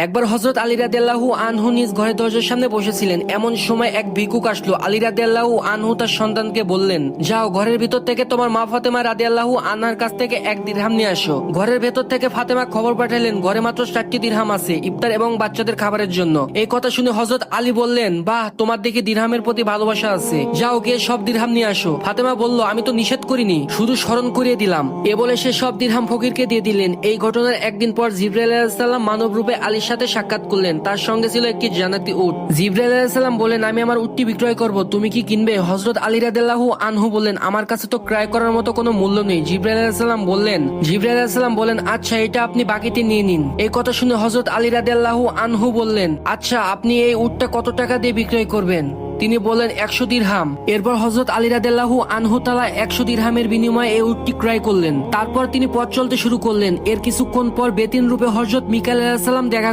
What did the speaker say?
একবার হযরত আলী রাদিয়াল্লাহু আনহু নিজ ঘরের দরজার সামনে বসেছিলেন। এমন সময় এক ভিক্ষুক আসলো। আলী রাদিয়াল্লাহু আনহু তার সন্তানকে বললেন, যাও ঘরের ভিতর থেকে তোমার মা ফাতেমা রাদিয়াল্লাহু আনহার কাছ থেকে 1 দিরহাম নিয়ে আসো। ঘরের ভেতর থেকে ফাতেমা খবর পাঠালেন ঘরে মাত্র 4টি দিরহাম আছে ইফতার এবং বাচ্চাদের খাবারের জন্য। এই কথা শুনে হযরত আলী বললেন, বাহ, তোমার দেখি দিরহামের প্রতি ভালোবাসা আছে, যাও গিয়ে সব দিরহাম নিয়ে আসো। ফাতেমা বলল, আমি তো নিষেধ করিনি, শুধু স্মরণ করিয়ে দিলাম। এ বলে সে সব দিরহাম ফকিরকে দিয়ে দিলেন। এই ঘটনার একদিন পর জিবরাইল আলাইহিস সালাম মানব রূপে আলীর সাথে সাক্ষাৎ করলেন। তার সঙ্গে ছিল একটি জান্নাতি উট। জিবরাইল আলাইহিস সালাম বলেন, আমি আমার উটটি বিক্রয় করব, তুমি কি কিনবে? হযরত আলী রাদিয়াল্লাহু আনহু বললেন, আমার কাছে তো ক্রয় করার মতো কোনো মূল্য নেই। জিবরাইল আলাইহিস সালাম বলেন, আচ্ছা, এটা আপনি বাকিতে নিয়ে নিন। এই কথা শুনে হযরত আলী রাদিয়াল্লাহু আনহু বললেন, আচ্ছা, আপনি এই উটটা কত টাকা দিয়ে বিক্রয় করবেন? তিনি বলেন 100 দিরহাম। এরপর হযরত আলী রাদিয়াল্লাহু আনহু তাআলা 100 দিরহামের বিনিময়ে এই উটটি ক্রয় করলেন। তারপর তিনি পথ চলতে শুরু করলেন। এর কিছুক্ষণ পর বেতিন রূপে হযরত মিকাইল আলাইহিস সালাম দেখা